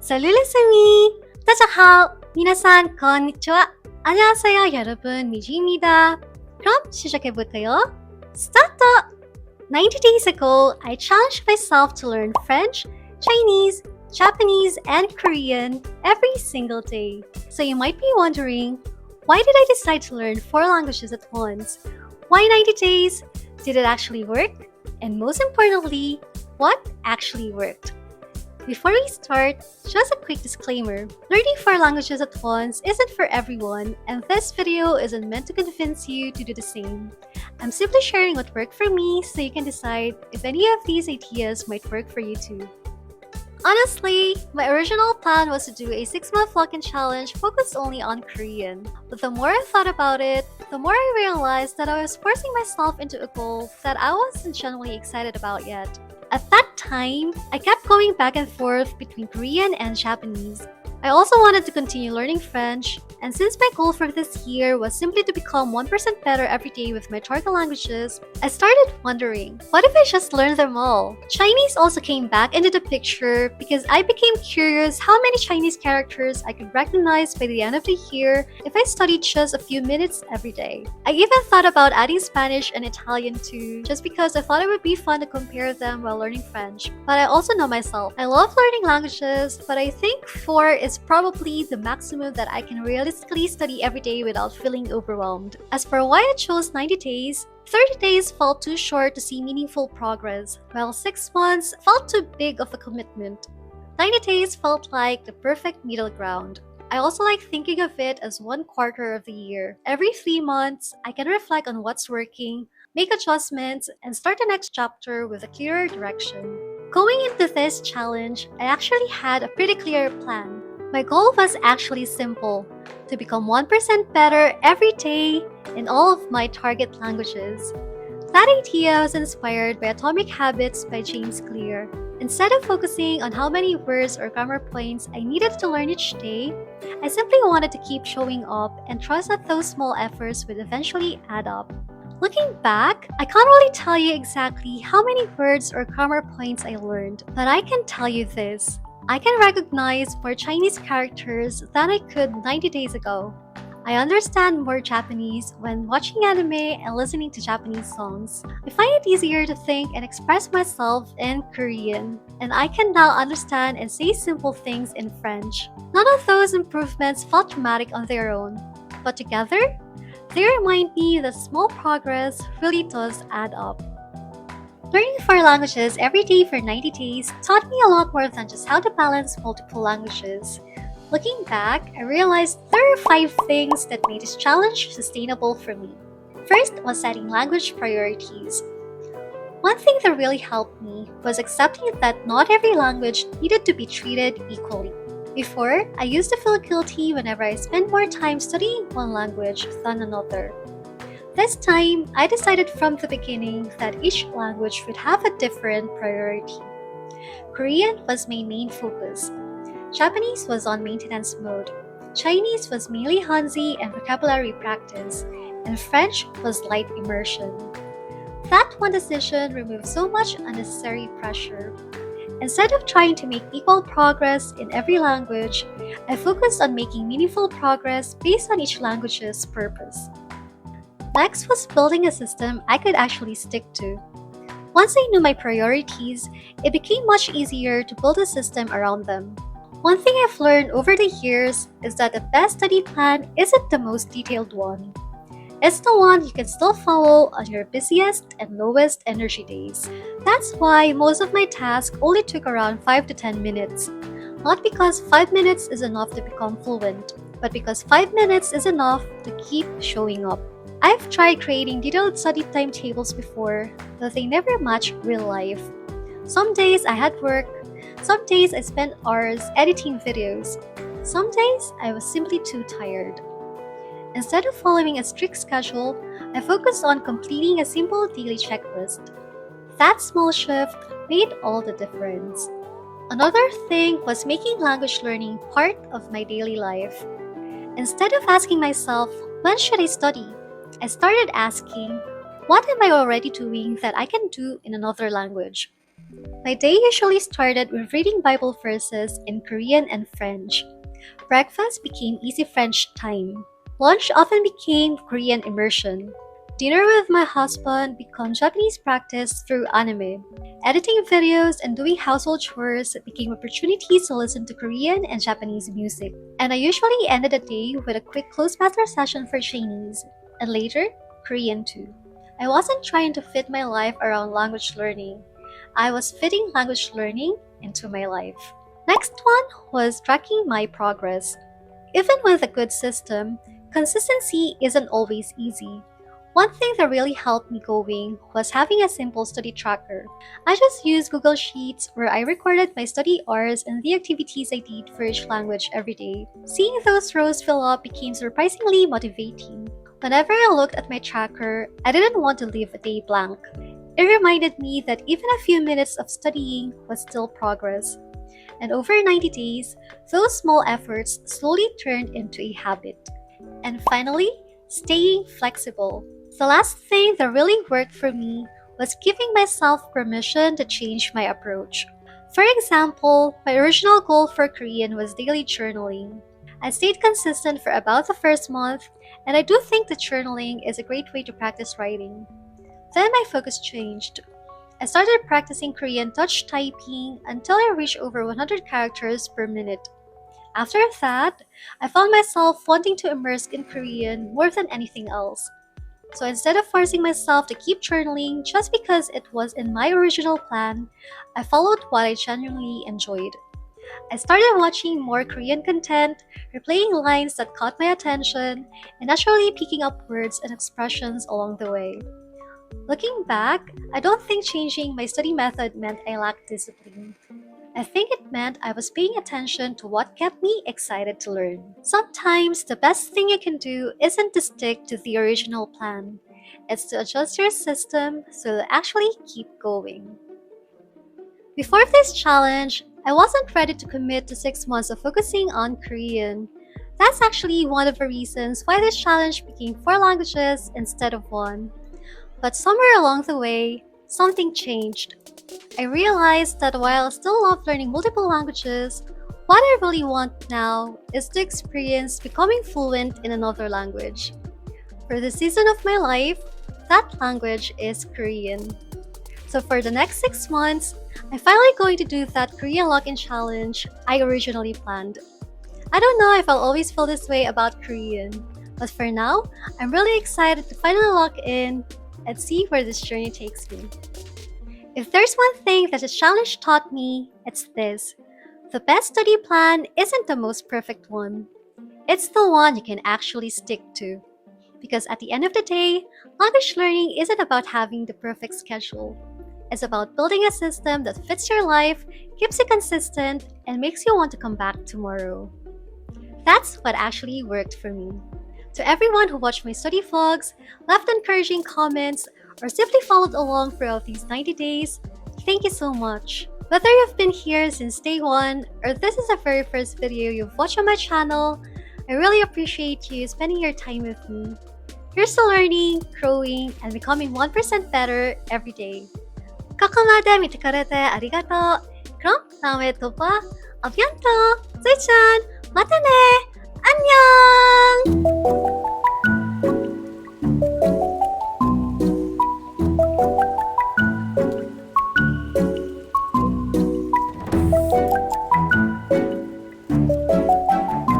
Salut les amis! 大家好! minasan, konnichiwa! 안녕하세요, 여러분. 미지입니다. 그럼 시작해볼까요? Start! 90 days ago, I challenged myself to learn French, Chinese, Japanese, and Korean every single day. So you might be wondering, why did I decide to learn 4 languages at once? Why 90 days? Did it actually work? And most importantly, what actually worked? Before we start, just a quick disclaimer. Learning 4 languages at once isn't for everyone, and this video isn't meant to convince you to do the same. I'm simply sharing what worked for me so you can decide if any of these ideas might work for you too. Honestly, my original plan was to do a 6-month lock-in challenge focused only on Korean. But the more I thought about it, the more I realized that I was forcing myself into a goal that I wasn't genuinely excited about yet. At that time, I kept going back and forth between Korean and Japanese. I also wanted to continue learning French, and since my goal for this year was simply to become 1% better every day with my target languages, I started wondering, what if I just learned them all? Chinese also came back into the picture because I became curious how many Chinese characters I could recognize by the end of the year if I studied just a few minutes every day. I even thought about adding Spanish and Italian too, just because I thought it would be fun to compare them while learning French. But I also know myself. I love learning languages, but I think 4 is probably the maximum that I can realistically study every day without feeling overwhelmed. As for why I chose 90 days, 30 days felt too short to see meaningful progress, while 6 months felt too big of a commitment. 90 days felt like the perfect middle ground. I also like thinking of it as 1 quarter of the year. Every 3 months, I can reflect on what's working, make adjustments, and start the next chapter with a clearer direction. Going into this challenge, I actually had a pretty clear plan. My goal was actually simple, to become 1% better every day in all of my target languages. That idea was inspired by Atomic Habits by James Clear. Instead of focusing on how many words or grammar points I needed to learn each day, I simply wanted to keep showing up and trust that those small efforts would eventually add up. Looking back, I can't really tell you exactly how many words or grammar points I learned, but I can tell you this. I can recognize more Chinese characters than I could 90 days ago. I understand more Japanese when watching anime and listening to Japanese songs. I find it easier to think and express myself in Korean, and I can now understand and say simple things in French. None of those improvements felt dramatic on their own, but together, they remind me that small progress really does add up. Learning 4 languages every day for 90 days taught me a lot more than just how to balance multiple languages. Looking back, I realized there are 5 things that made this challenge sustainable for me. First was setting language priorities. One thing that really helped me was accepting that not every language needed to be treated equally. Before, I used to feel guilty whenever I spent more time studying one language than another. This time, I decided from the beginning that each language would have a different priority. Korean was my main focus. Japanese was on maintenance mode. Chinese was mainly Hanzi and vocabulary practice, and French was light immersion. That one decision removed so much unnecessary pressure. Instead of trying to make equal progress in every language, I focused on making meaningful progress based on each language's purpose. Next was building a system I could actually stick to. Once I knew my priorities, it became much easier to build a system around them. One thing I've learned over the years is that the best study plan isn't the most detailed one. It's the one you can still follow on your busiest and lowest energy days. That's why most of my tasks only took around 5 to 10 minutes. Not because 5 minutes is enough to become fluent, but because 5 minutes is enough to keep showing up. I've tried creating detailed study timetables before, but they never match real life. Some days I had work, some days I spent hours editing videos, some days I was simply too tired. Instead of following a strict schedule, I focused on completing a simple daily checklist. That small shift made all the difference. Another thing was making language learning part of my daily life. Instead of asking myself, when should I study? I started asking, what am I already doing that I can do in another language? My day usually started with reading Bible verses in Korean and French. Breakfast became easy French time. Lunch often became Korean immersion. Dinner with my husband became Japanese practice through anime. Editing videos and doing household chores became opportunities to listen to Korean and Japanese music. And I usually ended the day with a quick close master session for Chinese, and later, Korean too. I wasn't trying to fit my life around language learning. I was fitting language learning into my life. Next one was tracking my progress. Even with a good system, consistency isn't always easy. One thing that really helped me going was having a simple study tracker. I just used Google Sheets where I recorded my study hours and the activities I did for each language every day. Seeing those rows fill up became surprisingly motivating. Whenever I looked at my tracker, I didn't want to leave a day blank. It reminded me that even a few minutes of studying was still progress. And over 90 days, those small efforts slowly turned into a habit. And finally, staying flexible. The last thing that really worked for me was giving myself permission to change my approach. For example, my original goal for Korean was daily journaling. I stayed consistent for about the first month, and I do think that journaling is a great way to practice writing. Then my focus changed. I started practicing Korean touch typing until I reached over 100 characters per minute. After that, I found myself wanting to immerse in Korean more than anything else. So instead of forcing myself to keep journaling just because it was in my original plan, I followed what I genuinely enjoyed. I started watching more Korean content, replaying lines that caught my attention, and naturally picking up words and expressions along the way. Looking back, I don't think changing my study method meant I lacked discipline. I think it meant I was paying attention to what kept me excited to learn. Sometimes the best thing you can do isn't to stick to the original plan. It's to adjust your system so you'll actually keep going. Before this challenge, I wasn't ready to commit to 6 months of focusing on Korean. That's actually one of the reasons why this challenge became 4 languages instead of 1. But somewhere along the way, something changed. I realized that while I still love learning multiple languages, what I really want now is to experience becoming fluent in another language. For the season of my life, that language is Korean. So for the next 6 months, I'm finally going to do that Korean lock-in challenge I originally planned. I don't know if I'll always feel this way about Korean, but for now, I'm really excited to finally lock in and see where this journey takes me. If there's one thing that this challenge taught me, it's this. The best study plan isn't the most perfect one. It's the one you can actually stick to. Because at the end of the day, language learning isn't about having the perfect schedule. It's about building a system that fits your life, keeps you consistent, and makes you want to come back tomorrow. That's what actually worked for me. To everyone who watched my study vlogs, left encouraging comments, or simply followed along throughout these 90 days, thank you so much. Whether you've been here since day 1 or this is the very first video you've watched on my channel, I really appreciate you spending your time with me. Here's to learning, growing, and becoming 1% better every day. 거기까지見てくれてありがとう. 그럼 다음에 또 봐. 아비안토. 쯔이짠. 마테네. 안녕.